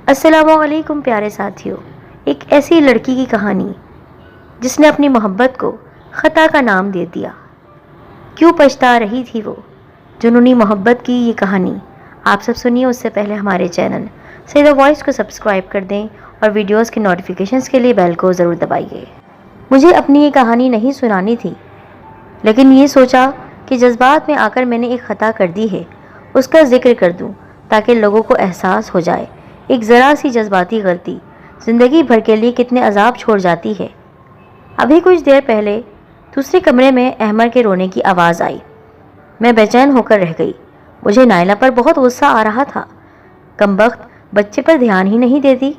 السلام علیکم پیارے ساتھیوں، ایک ایسی لڑکی کی کہانی جس نے اپنی محبت کو خطا کا نام دے دیا۔ کیوں پچھتا رہی تھی وہ، جنونی محبت کی یہ کہانی آپ سب سنیے۔ اس سے پہلے ہمارے چینل سیدھا وائس کو سبسکرائب کر دیں اور ویڈیوز کی نوٹیفیکیشنز کے لیے بیل کو ضرور دبائیے۔ مجھے اپنی یہ کہانی نہیں سنانی تھی، لیکن یہ سوچا کہ جذبات میں آ کر میں نے ایک خطا کر دی ہے، اس کا ذکر کر دوں تاکہ لوگوں کو احساس ہو جائے ایک ذرا سی جذباتی غلطی زندگی بھر کے لیے کتنے عذاب چھوڑ جاتی ہے۔ ابھی کچھ دیر پہلے دوسرے کمرے میں احمر کے رونے کی آواز آئی۔ میں بے چین ہو کر رہ گئی۔ مجھے نائلہ پر بہت غصہ آ رہا تھا۔ کمبخت بچے پر دھیان ہی نہیں دیتی،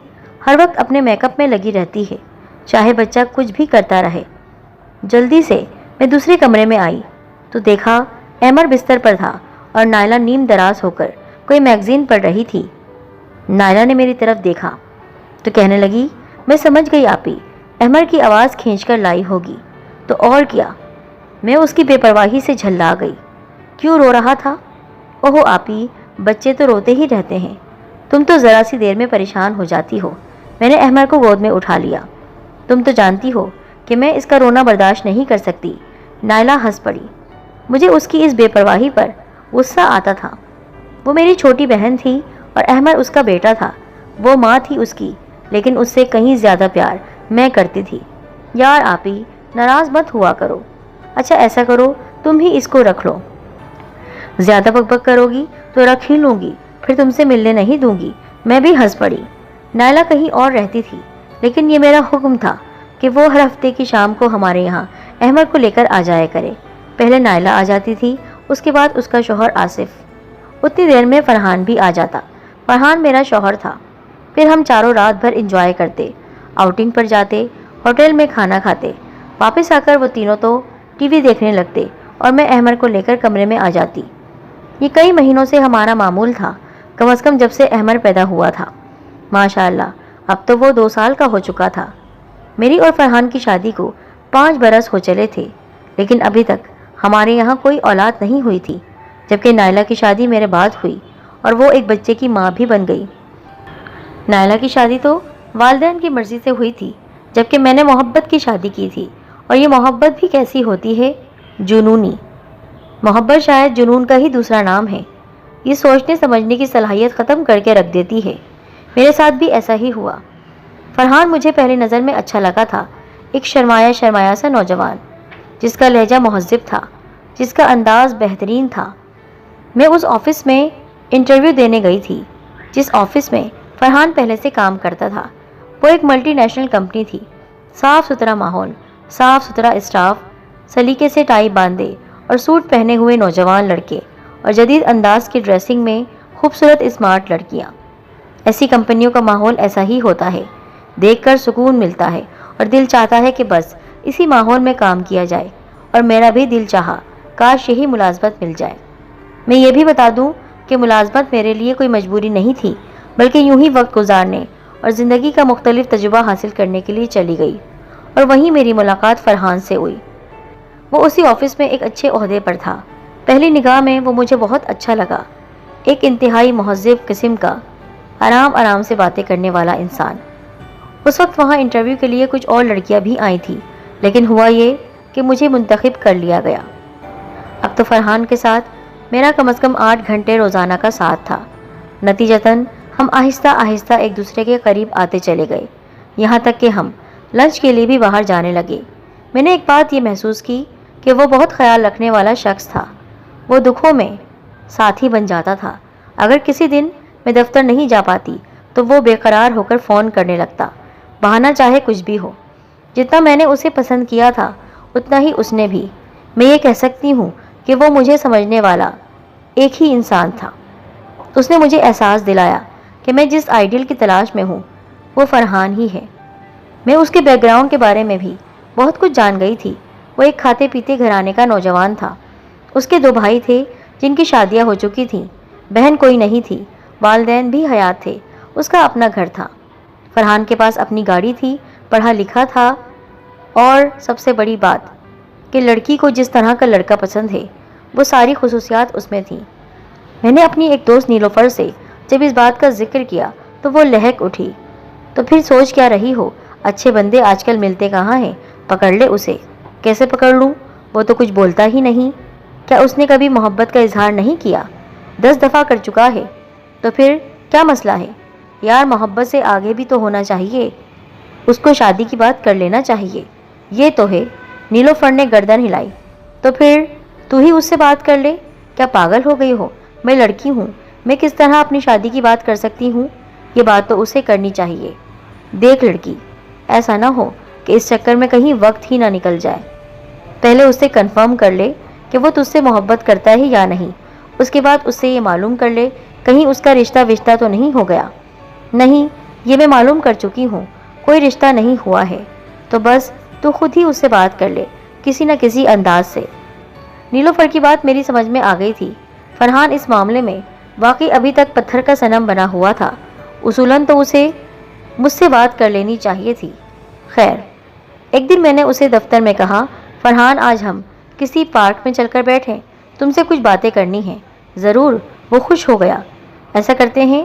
ہر وقت اپنے میک اپ میں لگی رہتی ہے، چاہے بچہ کچھ بھی کرتا رہے۔ جلدی سے میں دوسرے کمرے میں آئی تو دیکھا احمر بستر پر تھا اور نائلہ نیم دراز ہو کر کوئی میگزین پڑھ رہی تھی۔ نائلہ نے میری طرف دیکھا تو کہنے لگی، میں سمجھ گئی آپی، احمر کی آواز کھینچ کر لائی ہوگی۔ تو اور کیا، میں اس کی بے پرواہی سے جھلا گئی۔ کیوں رو رہا تھا؟ اوہ آپی، بچے تو روتے ہی رہتے ہیں، تم تو ذرا سی دیر میں پریشان ہو جاتی ہو۔ میں نے احمر کو گود میں اٹھا لیا۔ تم تو جانتی ہو کہ میں اس کا رونا برداشت نہیں کر سکتی۔ نائلہ ہنس پڑی۔ مجھے اس کی اس بے پرواہی پر غصہ آتا تھا۔ وہ میری چھوٹی بہن تھی اور احمر اس کا بیٹا تھا۔ وہ ماں تھی اس کی، لیکن اس سے کہیں زیادہ پیار میں کرتی تھی۔ یار آپی، ناراض مت ہوا کرو۔ اچھا ایسا کرو، تم ہی اس کو رکھ لو۔ زیادہ بک بک کرو گی تو رکھ ہی لوں گی، پھر تم سے ملنے نہیں دوں گی۔ میں بھی ہنس پڑی۔ نائلہ کہیں اور رہتی تھی، لیکن یہ میرا حکم تھا کہ وہ ہر ہفتے کی شام کو ہمارے یہاں احمر کو لے کر آ جایا کرے۔ پہلے نائلہ آ جاتی تھی، اس کے بعد اس کا شوہر آصف۔ اتنی دیر میں فرحان بھی آ جاتا۔ فرحان میرا شوہر تھا۔ پھر ہم چاروں رات بھر انجوائے کرتے، آؤٹنگ پر جاتے، ہوٹل میں کھانا کھاتے۔ واپس آ کر وہ تینوں تو ٹی وی دیکھنے لگتے اور میں احمر کو لے کر کمرے میں آ جاتی۔ یہ کئی مہینوں سے ہمارا معمول تھا، کم از کم جب سے احمر پیدا ہوا تھا۔ ماشاءاللہ اب تو وہ 2 سال کا ہو چکا تھا۔ میری اور فرحان کی شادی کو 5 برس ہو چلے تھے، لیکن ابھی تک ہمارے یہاں کوئی اولاد نہیں ہوئی تھی، جبکہ نائلہ کی شادی میرے بعد ہوئی اور وہ ایک بچے کی ماں بھی بن گئی۔ نائلہ کی شادی تو والدین کی مرضی سے ہوئی تھی، جبکہ میں نے محبت کی شادی کی تھی، اور یہ محبت بھی کیسی ہوتی ہے، جنونی۔ محبت شاید جنون کا ہی دوسرا نام ہے۔ یہ سوچنے سمجھنے کی صلاحیت ختم کر کے رکھ دیتی ہے۔ میرے ساتھ بھی ایسا ہی ہوا۔ فرحان مجھے پہلی نظر میں اچھا لگا تھا، ایک شرمایا شرمایا سا نوجوان، جس کا لہجہ مہذب تھا، جس کا انداز بہترین تھا۔ میں اس آفس میں انٹرویو دینے گئی تھی جس آفس میں فرحان پہلے سے کام کرتا تھا۔ وہ ایک ملٹی نیشنل کمپنی تھی۔ صاف ستھرا ماحول، صاف ستھرا اسٹاف، سلیقے سے ٹائی باندھے اور سوٹ پہنے ہوئے نوجوان لڑکے، اور جدید انداز کی ڈریسنگ میں خوبصورت اسمارٹ لڑکیاں۔ ایسی کمپنیوں کا ماحول ایسا ہی ہوتا ہے، دیکھ کر سکون ملتا ہے اور دل چاہتا ہے کہ بس اسی ماحول میں کام کیا جائے، اور میرا بھی دل چاہا کاش یہی ملازمت مل جائے۔ میں یہ بھی بتا دوں کہ ملازمت میرے لیے کوئی مجبوری نہیں تھی، بلکہ یوں ہی وقت گزارنے اور زندگی کا مختلف تجربہ حاصل کرنے کے لیے چلی گئی، اور وہیں میری ملاقات فرحان سے ہوئی۔ وہ اسی آفس میں ایک اچھے عہدے پر تھا۔ پہلی نگاہ میں وہ مجھے بہت اچھا لگا، ایک انتہائی مہذب قسم کا، آرام آرام سے باتیں کرنے والا انسان۔ اس وقت وہاں انٹرویو کے لیے کچھ اور لڑکیاں بھی آئی تھیں، لیکن ہوا یہ کہ مجھے منتخب کر لیا گیا۔ اب تو فرحان کے ساتھ میرا کم از کم 8 گھنٹے روزانہ کا ساتھ تھا۔ نتیجتاً ہم آہستہ آہستہ ایک دوسرے کے قریب آتے چلے گئے، یہاں تک کہ ہم لنچ کے لیے بھی باہر جانے لگے۔ میں نے ایک بات یہ محسوس کی کہ وہ بہت خیال رکھنے والا شخص تھا۔ وہ دکھوں میں ساتھی بن جاتا تھا۔ اگر کسی دن میں دفتر نہیں جا پاتی تو وہ بے قرار ہو کر فون کرنے لگتا، بہانہ چاہے کچھ بھی ہو۔ جتنا میں نے اسے پسند کیا تھا، اتنا ہی اس نے بھی۔ میں یہ کہہ سکتی ہوں کہ وہ مجھے سمجھنے والا ایک ہی انسان تھا۔ اس نے مجھے احساس دلایا کہ میں جس آئیڈیل کی تلاش میں ہوں وہ فرحان ہی ہے۔ میں اس کے بیک گراؤنڈ کے بارے میں بھی بہت کچھ جان گئی تھی۔ وہ ایک کھاتے پیتے گھرانے کا نوجوان تھا۔ اس کے 2 بھائی تھے جن کی شادیاں ہو چکی تھیں، بہن کوئی نہیں تھی، والدین بھی حیات تھے، اس کا اپنا گھر تھا۔ فرحان کے پاس اپنی گاڑی تھی، پڑھا لکھا تھا، اور سب سے بڑی بات کہ لڑکی کو جس طرح کا لڑکا پسند ہے وہ ساری خصوصیات اس میں تھیں۔ میں نے اپنی ایک دوست نیلوفر سے جب اس بات کا ذکر کیا تو وہ لہک اٹھی۔ تو پھر سوچ کیا رہی ہو؟ اچھے بندے آج کل ملتے کہاں ہیں؟ پکڑ لے اسے۔ کیسے پکڑ لوں؟ وہ تو کچھ بولتا ہی نہیں۔ کیا اس نے کبھی محبت کا اظہار نہیں کیا؟ 10 دفعہ کر چکا ہے۔ تو پھر کیا مسئلہ ہے؟ یار محبت سے آگے بھی تو ہونا چاہیے، اس کو شادی کی بات کر لینا چاہیے۔ یہ تو ہے۔ نیلوفر نے گردن ہلائی۔ تو پھر تو ہی اس سے بات کر لے۔ کیا پاگل ہو گئی ہو؟ میں لڑکی ہوں، میں کس طرح اپنی شادی کی بات کر سکتی ہوں؟ یہ بات تو اسے کرنی چاہیے۔ دیکھ لڑکی، ایسا نہ ہو کہ اس چکر میں کہیں وقت ہی نہ نکل جائے۔ پہلے اس سے کنفرم کر لے کہ وہ تجھ سے محبت کرتا ہے یا نہیں۔ اس کے بعد اس سے یہ معلوم کر لے کہیں اس کا رشتہ تو نہیں ہو گیا۔ نہیں، یہ میں معلوم کر چکی ہوں، کوئی رشتہ نہیں ہوا ہے۔ تو بس تو خود ہی اس سے بات کر لے کسی نہ کسی انداز سے۔ نیلوفر کی بات میری سمجھ میں آ گئی تھی۔ فرحان اس معاملے میں واقعی ابھی تک پتھر کا صنم بنا ہوا تھا۔ اصولاً تو اسے مجھ سے بات کر لینی چاہیے تھی۔ خیر، ایک دن میں نے اسے دفتر میں کہا، فرحان آج ہم کسی پارک میں چل کر بیٹھیں، تم سے کچھ باتیں کرنی ہیں۔ ضرور، وہ خوش ہو گیا۔ ایسا کرتے ہیں،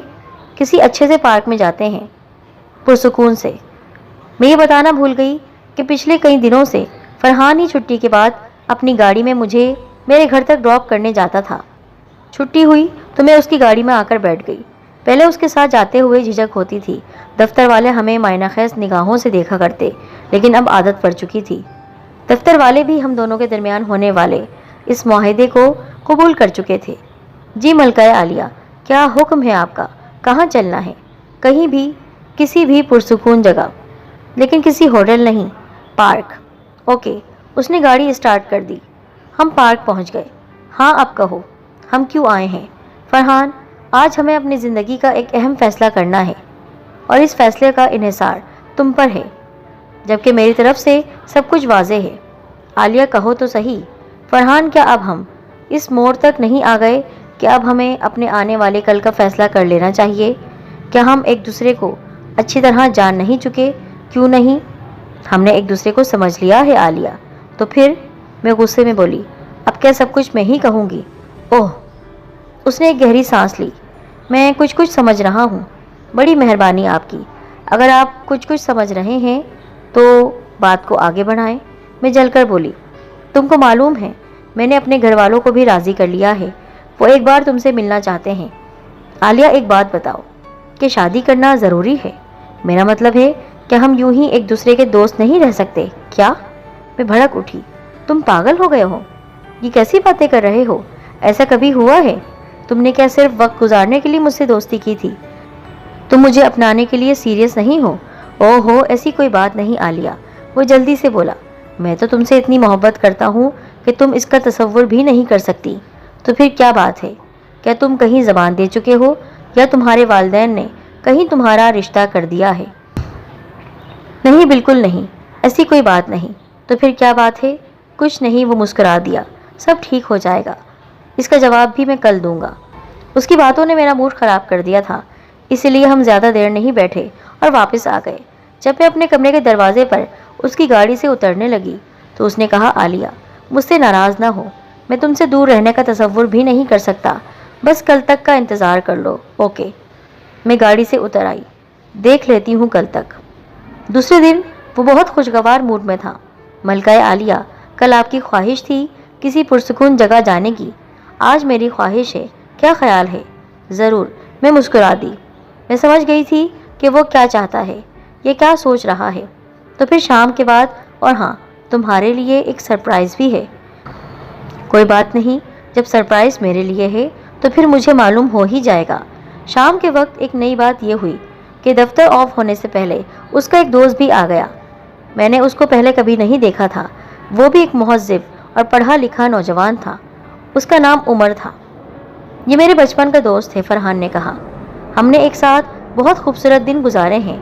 کسی اچھے سے پارک میں جاتے ہیں، پرسکون سے۔ میں یہ بتانا بھول گئی کہ پچھلے کئی دنوں سے فرحان ہی چھٹی کے بعد اپنی گاڑی میں مجھے میرے گھر تک ڈراپ کرنے جاتا تھا۔ چھٹی ہوئی تو میں اس کی گاڑی میں آ کر بیٹھ گئی۔ پہلے اس کے ساتھ جاتے ہوئے جھجک ہوتی تھی، دفتر والے ہمیں معنی خیز نگاہوں سے دیکھا کرتے، لیکن اب عادت پڑ چکی تھی۔ دفتر والے بھی ہم دونوں کے درمیان ہونے والے اس معاہدے کو قبول کر چکے تھے۔ جی ملکہ عالیہ، کیا حکم ہے آپ کا؟ کہاں چلنا ہے؟ کہیں بھی، کسی بھی پرسکون جگہ، لیکن کسی ہوٹل نہیں، پارک۔ اوکے۔ اس نے گاڑی اسٹارٹ کر دی۔ ہم پارک پہنچ گئے۔ ہاں اب کہو، ہم کیوں آئے ہیں؟ فرحان، آج ہمیں اپنی زندگی کا ایک اہم فیصلہ کرنا ہے، اور اس فیصلے کا انحصار تم پر ہے، جبکہ میری طرف سے سب کچھ واضح ہے۔ عالیہ کہو تو صحیح۔ فرحان، کیا اب ہم اس موڑ تک نہیں آ گئے کہ اب ہمیں اپنے آنے والے کل کا فیصلہ کر لینا چاہیے؟ کیا ہم ایک دوسرے کو اچھی طرح جان نہیں چکے؟ کیوں نہیں؟ ہم نے ایک دوسرے کو سمجھ لیا ہے عالیہ۔ تو پھر؟ میں غصے میں بولی، اب کیا سب کچھ میں ہی کہوں گی؟ اوہ! اس نے ایک گہری سانس لی۔ میں کچھ سمجھ رہا ہوں۔ بڑی مہربانی آپ کی۔ اگر آپ کچھ سمجھ رہے ہیں تو بات کو آگے بڑھائیں۔ میں جل کر بولی، تم کو معلوم ہے میں نے اپنے گھر والوں کو بھی راضی کر لیا ہے، وہ ایک بار تم سے ملنا چاہتے ہیں۔ عالیہ، ایک بات بتاؤ کہ شادی کرنا ضروری ہے؟ میرا مطلب ہے کہ ہم یوں ہی ایک دوسرے کے دوست نہیں رہ سکتے کیا؟ میں بھڑک اٹھی، تم پاگل ہو گئے ہو؟ یہ کیسی باتیں کر رہے ہو؟ ایسا کبھی ہوا ہے؟ تم نے کیا صرف وقت گزارنے کے لیے مجھ سے دوستی کی تھی؟ تم مجھے اپنانے کے لیے سیریس نہیں ہو؟ اوہ ہو، ایسی کوئی بات نہیں عالیہ۔ وہ جلدی سے بولا، میں تو تم سے اتنی محبت کرتا ہوں کہ تم اس کا تصور بھی نہیں کر سکتی۔ تو پھر کیا بات ہے؟ کیا تم کہیں زبان دے چکے ہو، یا تمہارے والدین نے کہیں تمہارا رشتہ کر دیا ہے؟ نہیں، بالکل نہیں، ایسی کوئی بات نہیں۔ تو پھر کیا بات ہے؟ کچھ نہیں، وہ مسکرا دیا، سب ٹھیک ہو جائے گا، اس کا جواب بھی میں کل دوں گا۔ اس کی باتوں نے میرا موڈ خراب کر دیا تھا، اسی لیے ہم زیادہ دیر نہیں بیٹھے اور واپس آ گئے۔ جب میں اپنے کمرے کے دروازے پر اس کی گاڑی سے اترنے لگی تو اس نے کہا، عالیہ مجھ سے ناراض نہ ہو، میں تم سے دور رہنے کا تصور بھی نہیں کر سکتا، بس کل تک کا انتظار کر لو۔ اوکے۔ میں گاڑی سے اتر آئی۔ دیکھ لیتی ہوں کل تک۔ دوسرے دن وہ بہت خوشگوار موڈ میں تھا۔ ملکہ عالیہ، کل آپ کی خواہش تھی کسی پرسکون جگہ جانے کی، آج میری خواہش ہے، کیا خیال ہے؟ ضرور، میں مسکرا دی۔ میں سمجھ گئی تھی کہ وہ کیا چاہتا ہے، یہ کیا سوچ رہا ہے۔ تو پھر شام کے بعد، اور ہاں، تمہارے لیے ایک سرپرائز بھی ہے۔ کوئی بات نہیں، جب سرپرائز میرے لیے ہے تو پھر مجھے معلوم ہو ہی جائے گا۔ شام کے وقت ایک نئی بات یہ ہوئی کہ دفتر آف ہونے سے پہلے اس کا ایک دوست بھی آ گیا۔ میں نے اس کو پہلے کبھی نہیں دیکھا تھا۔ وہ بھی ایک مہذب اور پڑھا لکھا نوجوان تھا۔ اس کا نام عمر تھا۔ یہ میرے بچپن کا دوست ہے، فرحان نے کہا۔ ہم نے ایک ساتھ بہت خوبصورت دن گزارے ہیں،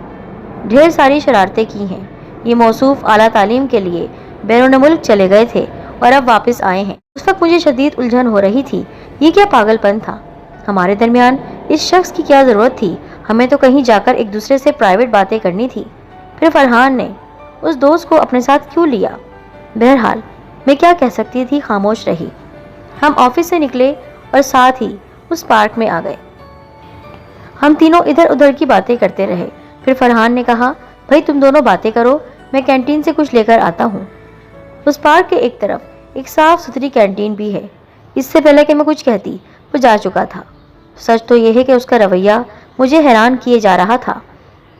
ڈھیر ساری شرارتیں کی ہیں۔ یہ موصوف اعلیٰ تعلیم کے لیے بیرون ملک چلے گئے تھے اور اب واپس آئے ہیں۔ اس وقت مجھے شدید الجھن ہو رہی تھی، یہ کیا پاگل پن تھا؟ ہمارے درمیان اس شخص کی کیا ضرورت تھی؟ ہمیں تو کہیں جا کر ایک دوسرے سے پرائیویٹ باتیں کرنی تھی۔ پھر فرحان نے اس دوست کو اپنے ساتھ کیوں لیا؟ بہرحال میں کیا کہہ سکتی تھی، خاموش رہی۔ ہم آفس سے نکلے اور ساتھ ہی اس پارک میں آ گئے۔ ہم تینوں ادھر ادھر کی باتیں کرتے رہے۔ پھر فرحان نے کہا، بھائی تم دونوں باتیں کرو، میں کینٹین سے کچھ لے کر آتا ہوں۔ اس پارک کے ایک طرف ایک صاف ستھری کینٹین بھی ہے۔ اس سے پہلے کہ میں کچھ کہتی وہ جا چکا تھا۔ سچ تو یہ ہے کہ اس کا رویہ مجھے حیران کیے جا رہا تھا۔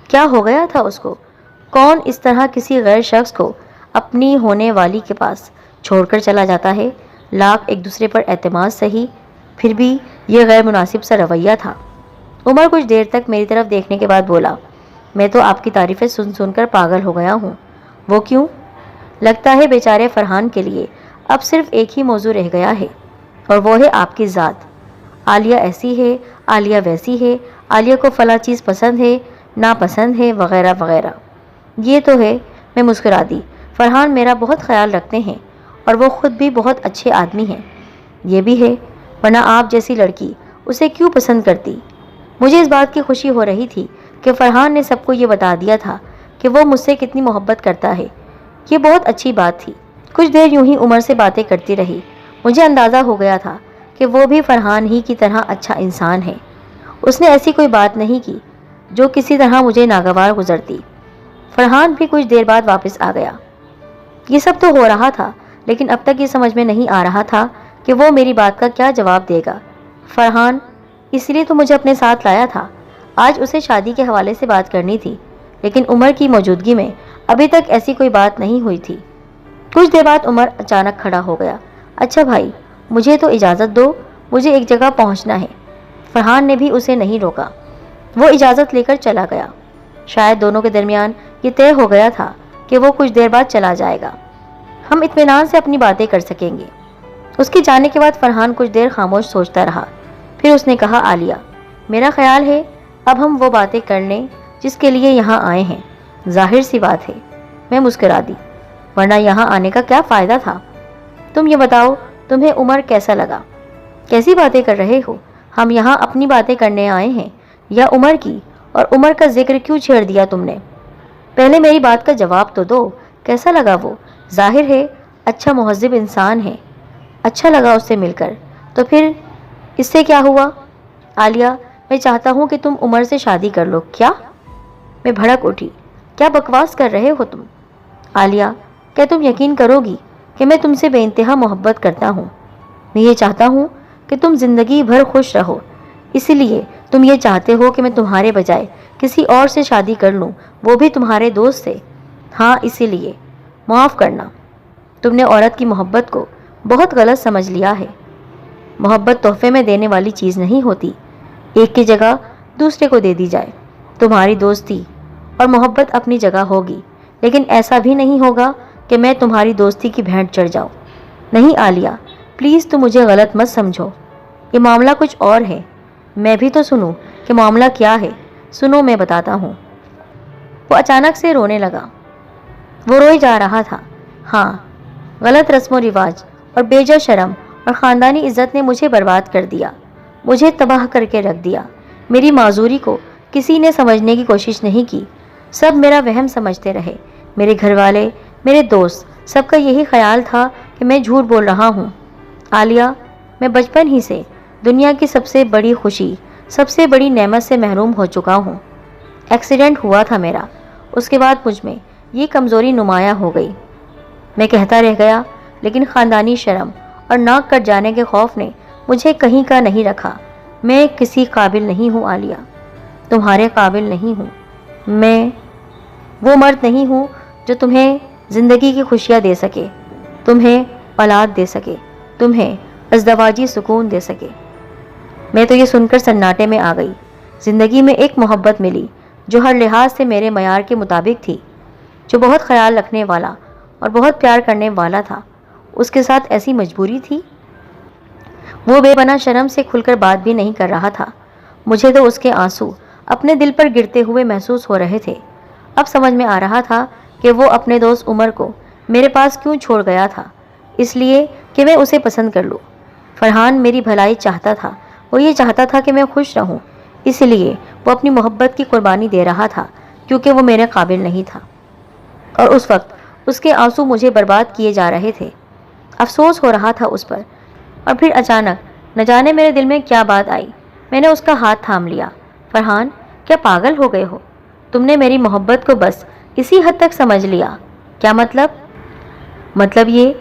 کیا ہو گیا تھا اس کو؟ کون اس طرح کسی غیر شخص کو اپنی ہونے والی کے پاس چھوڑ کر چلا جاتا ہے؟ لاکھ ایک دوسرے پر اعتماد سہی، پھر بھی یہ غیر مناسب سا رویہ تھا۔ عمر کچھ دیر تک میری طرف دیکھنے کے بعد بولا، میں تو آپ کی تعریفیں سن سن کر پاگل ہو گیا ہوں۔ وہ کیوں؟ لگتا ہے بیچارے فرحان کے لیے اب صرف ایک ہی موضوع رہ گیا ہے، اور وہ ہے آپ کی ذات۔ عالیہ ایسی ہے، عالیہ ویسی ہے، عالیہ کو فلاں چیز پسند ہے، ناپسند ہے، وغیرہ وغیرہ۔ یہ تو ہے۔ میں مسکرا دی۔ فرحان میرا بہت خیال رکھتے ہیں اور وہ خود بھی بہت اچھے آدمی ہیں۔ یہ بھی ہے، ورنہ آپ جیسی لڑکی اسے کیوں پسند کرتی؟ مجھے اس بات کی خوشی ہو رہی تھی کہ فرحان نے سب کو یہ بتا دیا تھا کہ وہ مجھ سے کتنی محبت کرتا ہے۔ یہ بہت اچھی بات تھی۔ کچھ دیر یوں ہی عمر سے باتیں کرتی رہی۔ مجھے اندازہ ہو گیا تھا کہ وہ بھی فرحان ہی کی طرح اچھا انسان ہے۔ اس نے ایسی کوئی بات نہیں کی جو کسی طرح مجھے ناگوار گزرتی۔ فرحان بھی کچھ دیر بعد واپس آ گیا۔ یہ سب تو ہو رہا تھا، لیکن اب تک یہ سمجھ میں نہیں آ رہا تھا کہ وہ میری بات کا کیا جواب دے گا۔ فرحان اس لیے تو مجھے اپنے ساتھ لایا تھا۔ آج اسے شادی کے حوالے سے بات کرنی تھی، لیکن عمر کی موجودگی میں ابھی تک ایسی کوئی بات نہیں ہوئی تھی۔ کچھ دیر بعد عمر اچانک کھڑا ہو گیا۔ اچھا بھائی، مجھے تو اجازت دو، مجھے ایک جگہ پہنچنا ہے۔ فرحان نے بھی اسے نہیں روکا۔ وہ اجازت لے کر چلا گیا۔ شاید دونوں کے درمیان یہ طے ہو گیا تھا کہ وہ کچھ دیر بعد چلا جائے گا، ہم اطمینان سے اپنی باتیں کر سکیں گے۔ اس کے جانے کے بعد فرحان کچھ دیر خاموش سوچتا رہا۔ پھر اس نے کہا، عالیہ، میرا خیال ہے اب ہم وہ باتیں کر لیں جس کے لیے یہاں آئے ہیں۔ ظاہر سی بات ہے، میں مسکرا دی، ورنہ یہاں آنے کا کیا فائدہ تھا؟ تم یہ بتاؤ، تمہیں عمر کیسا لگا؟ کیسی باتیں کر رہے ہو؟ ہم یہاں اپنی باتیں کرنے آئے ہیں یا عمر کی؟ اور عمر کا ذکر کیوں چھیڑ دیا تم نے؟ پہلے میری بات کا جواب تو دو، کیسا لگا وہ؟ ظاہر ہے اچھا مہذب انسان ہے، اچھا لگا اس سے مل کر، تو پھر اس سے کیا ہوا؟ عالیہ، میں چاہتا ہوں کہ تم عمر سے شادی کر لو۔ کیا؟ میں بھڑک اٹھی، کیا بکواس کر رہے ہو تم؟ عالیہ، کیا تم یقین کرو گی کہ میں تم سے بے انتہا محبت کرتا ہوں؟ میں یہ چاہتا ہوں کہ تم زندگی بھر خوش رہو، اس لیے تم یہ چاہتے ہو کہ میں تمہارے بجائے کسی اور سے شادی کر لوں، وہ بھی تمہارے دوست سے؟ ہاں، اسی لیے معاف کرنا، تم نے عورت کی محبت کو بہت غلط سمجھ لیا ہے۔ محبت تحفے میں دینے والی چیز نہیں ہوتی، ایک کی جگہ دوسرے کو دے دی جائے۔ تمہاری دوستی اور محبت اپنی جگہ ہوگی، لیکن ایسا بھی نہیں ہوگا کہ میں تمہاری دوستی کی بھینٹ چڑھ جاؤں۔ نہیں عالیہ، پلیز تم مجھے غلط مت سمجھو، یہ معاملہ کچھ اور ہے۔ میں بھی تو سنوں کہ معاملہ کیا ہے۔ سنو، میں بتاتا ہوں۔ وہ اچانک سے رونے لگا۔ وہ روئے جا رہا تھا۔ ہاں، غلط رسم و رواج اور بے جا شرم اور خاندانی عزت نے مجھے برباد کر دیا، مجھے تباہ کر کے رکھ دیا۔ میری معذوری کو کسی نے سمجھنے کی کوشش نہیں کی، سب میرا وہم سمجھتے رہے۔ میرے گھر والے، میرے دوست، سب کا یہی خیال تھا کہ میں جھوٹ بول رہا ہوں۔ عالیہ، میں بچپن ہی سے دنیا کی سب سے بڑی خوشی، سب سے بڑی نعمت سے محروم ہو چکا ہوں۔ ایکسیڈنٹ ہوا تھا میرا، اس کے بعد مجھ میں یہ کمزوری نمایاں ہو گئی۔ میں کہتا رہ گیا، لیکن خاندانی شرم اور ناک کٹ جانے کے خوف نے مجھے کہیں کا نہیں رکھا۔ میں کسی قابل نہیں ہوں عالیہ، تمہارے قابل نہیں ہوں۔ میں وہ مرد نہیں ہوں جو تمہیں زندگی کی خوشیاں دے سکے، تمہیں اولاد دے سکے، تمہیں ازدواجی سکون دے سکے۔ میں تو یہ سن کر سناٹے میں آ گئی۔ زندگی میں ایک محبت ملی جو ہر لحاظ سے میرے معیار کے مطابق تھی، جو بہت خیال رکھنے والا اور بہت پیار کرنے والا تھا۔ اس کے ساتھ ایسی مجبوری تھی۔ وہ بے پناہ شرم سے کھل کر بات بھی نہیں کر رہا تھا۔ مجھے تو اس کے آنسو اپنے دل پر گرتے ہوئے محسوس ہو رہے تھے۔ اب سمجھ میں آ رہا تھا کہ وہ اپنے دوست عمر کو میرے پاس کیوں چھوڑ گیا تھا، اس لیے کہ میں اسے پسند کر لوں۔ فرحان میری بھلائی چاہتا تھا، وہ یہ چاہتا تھا کہ میں خوش رہوں، اس لیے وہ اپنی محبت کی قربانی دے رہا تھا، کیونکہ وہ میرے قابل نہیں تھا، اور اس وقت اس کے آنسو مجھے برباد کیے جا رہے تھے۔ افسوس ہو رہا تھا اس پر۔ اور پھر اچانک نہ جانے میرے دل میں کیا بات آئی، میں نے اس کا ہاتھ تھام لیا۔ فرحان، کیا پاگل ہو گئے ہو؟ تم نے میری محبت کو بس اسی حد تک سمجھ لیا؟ کیا مطلب؟ مطلب یہ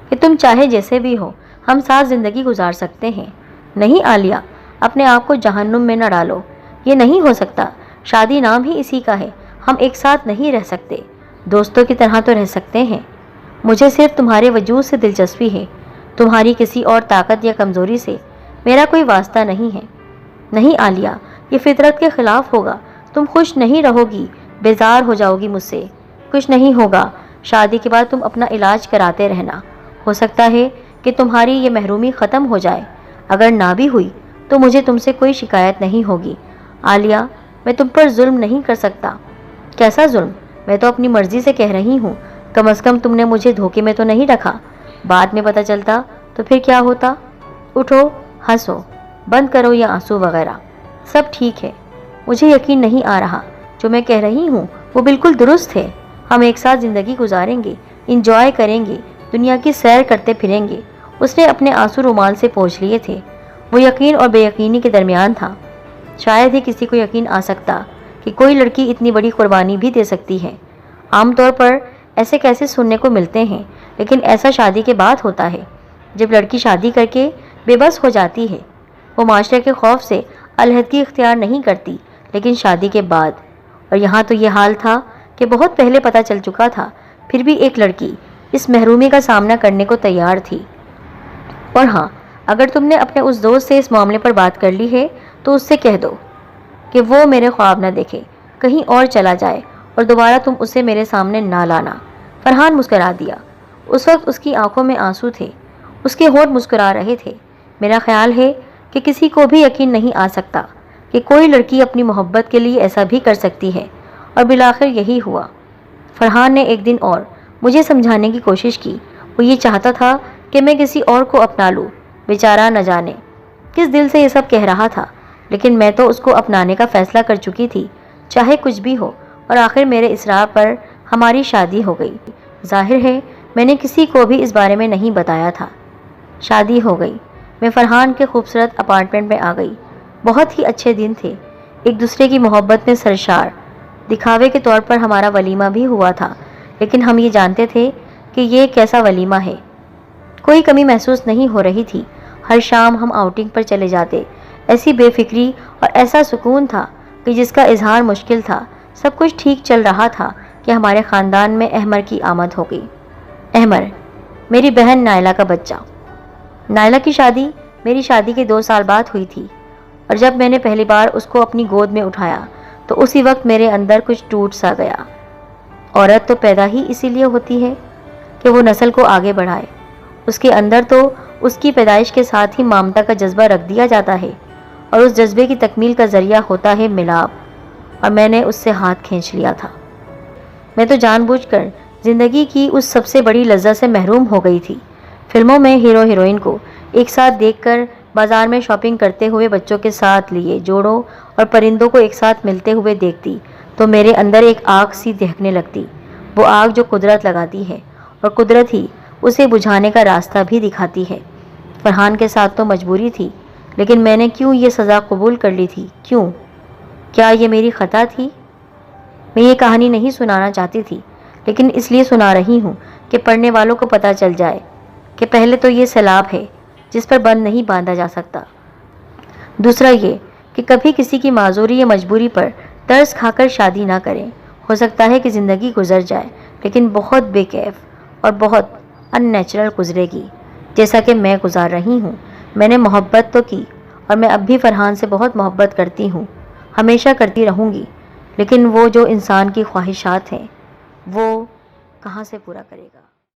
کہ تم چاہے جیسے بھی ہو ہم ساتھ زندگی گزار سکتے ہیں۔ نہیں عالیہ، اپنے آپ کو جہنم میں نہ ڈالو، یہ نہیں ہو سکتا۔ شادی نام ہی اسی کا ہے، ہم ایک ساتھ نہیں رہ سکتے، دوستوں کی طرح تو رہ سکتے ہیں۔ مجھے صرف تمہارے وجود سے دلچسپی ہے، تمہاری کسی اور طاقت یا کمزوری سے میرا کوئی واسطہ نہیں ہے۔ نہیں عالیہ، یہ فطرت کے خلاف ہوگا، تم خوش نہیں رہو گی، بیزار ہو جاؤ گی مجھ سے۔ کچھ نہیں ہوگا، شادی کے بعد تم اپنا علاج کراتے رہنا، ہو سکتا ہے کہ تمہاری یہ محرومی ختم ہو جائے۔ اگر نہ بھی ہوئی تو مجھے تم سے کوئی شکایت نہیں ہوگی۔ عالیہ، میں تم پر ظلم نہیں کر سکتا۔ کیسا ظلم؟ میں تو اپنی مرضی سے کہہ رہی ہوں، کم از کم تم نے مجھے دھوکے میں تو نہیں رکھا۔ بعد میں پتہ چلتا تو پھر کیا ہوتا؟ اٹھو، ہنسو، بند کرو یہ آنسو وغیرہ، سب ٹھیک ہے۔ مجھے یقین نہیں آ رہا، جو میں کہہ رہی ہوں وہ بالکل درست ہے۔ ہم ایک ساتھ زندگی گزاریں گے، انجوائے کریں گے، دنیا کی سیر کرتے پھریں گے۔ اس نے اپنے آنسو رومال سے پوچھ لیے تھے۔ وہ یقین اور بے یقینی کے درمیان تھا۔ شاید ہی کسی کو یقین آ سکتا کہ کوئی لڑکی اتنی بڑی قربانی بھی دے سکتی ہے۔ عام طور پر ایسے کیسے سننے کو ملتے ہیں، لیکن ایسا شادی کے بعد ہوتا ہے، جب لڑکی شادی کر کے بے بس ہو جاتی ہے۔ وہ معاشرے کے خوف سے علیحدگی اختیار نہیں کرتی، لیکن شادی کے بعد، اور یہاں تو یہ حال تھا کہ بہت پہلے پتہ چل چکا تھا، پھر بھی ایک لڑکی اس محرومی کا سامنا کرنے کو تیار تھی۔ اور ہاں، اگر تم نے اپنے اس دوست سے اس معاملے پر بات کر لی ہے تو اس سے کہہ دو کہ وہ میرے خواب نہ دیکھے، کہیں اور چلا جائے، اور دوبارہ تم اسے میرے سامنے نہ لانا۔ فرحان مسکرا دیا۔ اس وقت اس کی آنکھوں میں آنسو تھے، اس کے ہونٹ مسکرا رہے تھے۔ میرا خیال ہے کہ کسی کو بھی یقین نہیں آ سکتا کہ کوئی لڑکی اپنی محبت کے لیے ایسا بھی کر سکتی ہے، اور بالآخر یہی ہوا۔ فرحان نے ایک دن اور مجھے سمجھانے کی کوشش کی۔ وہ یہ چاہتا تھا کہ میں کسی اور کو اپنا لوں، بیچارہ نہ جانے کس دل سے یہ سب کہہ رہا تھا، لیکن میں تو اس کو اپنانے کا فیصلہ کر چکی تھی، چاہے کچھ بھی ہو۔ اور آخر میرے اصرار پر ہماری شادی ہو گئی۔ ظاہر ہے میں نے کسی کو بھی اس بارے میں نہیں بتایا تھا۔ شادی ہو گئی، میں فرحان کے خوبصورت اپارٹمنٹ میں آ گئی۔ بہت ہی اچھے دن تھے، ایک دوسرے کی محبت میں سرشار۔ دکھاوے کے طور پر ہمارا ولیمہ بھی ہوا تھا، لیکن ہم یہ جانتے تھے کہ یہ کیسا ولیمہ ہے۔ کوئی کمی محسوس نہیں ہو رہی تھی۔ ہر شام ہم آؤٹنگ پر چلے جاتے، ایسی بے فکری اور ایسا سکون تھا کہ جس کا اظہار مشکل تھا۔ سب کچھ ٹھیک چل رہا تھا کہ ہمارے خاندان میں احمر کی آمد ہو گئی۔ احمر، میری بہن نائلہ کا بچہ۔ نائلہ کی شادی میری شادی کے 2 سال بعد ہوئی تھی، اور جب میں نے پہلی بار اس کو اپنی گود میں اٹھایا تو اسی وقت میرے اندر کچھ ٹوٹ سا گیا۔ عورت تو پیدا ہی اسی لیے ہوتی ہے کہ وہ نسل کو آگے بڑھائے۔ اس کے اندر تو اس کی پیدائش کے ساتھ ہی ممتا کا جذبہ رکھ دیا جاتا ہے، اور اس جذبے کی تکمیل کا ذریعہ ہوتا ہے ملاپ، اور میں نے اس سے ہاتھ کھینچ لیا تھا۔ میں تو جان بوجھ کر زندگی کی اس سب سے بڑی لذت سے محروم ہو گئی تھی۔ فلموں میں ہیرو ہیروئن کو ایک ساتھ دیکھ کر، بازار میں شاپنگ کرتے ہوئے بچوں کے ساتھ لیے جوڑوں اور پرندوں کو ایک ساتھ ملتے ہوئے دیکھتی تو میرے اندر ایک آگ سی دہکنے لگتی، وہ آگ جو قدرت لگاتی ہے، اور قدرت ہی اسے بجھانے کا راستہ بھی دکھاتی ہے۔ فرحان کے ساتھ تو مجبوری تھی، لیکن میں نے کیوں یہ سزا قبول کر لی تھی؟ کیوں؟ کیا یہ میری خطا تھی؟ میں یہ کہانی نہیں سنانا چاہتی تھی، لیکن اس لیے سنا رہی ہوں کہ پڑھنے والوں کو پتہ چل جائے کہ پہلے تو یہ سیلاب ہے جس پر بند نہیں باندھا جا سکتا، دوسرا یہ کہ کبھی کسی کی معذوری یا مجبوری پر ترس کھا کر شادی نہ کریں۔ ہو سکتا ہے کہ زندگی گزر جائے، لیکن بہت بے کیف اور بہت ان نیچرل گزرے گی، جیسا کہ میں گزار رہی ہوں۔ میں نے محبت تو کی، اور میں اب بھی فرحان سے بہت محبت کرتی ہوں، ہمیشہ کرتی رہوں گی، لیکن وہ جو انسان کی خواہشات ہیں وہ کہاں سے پورا کرے گا؟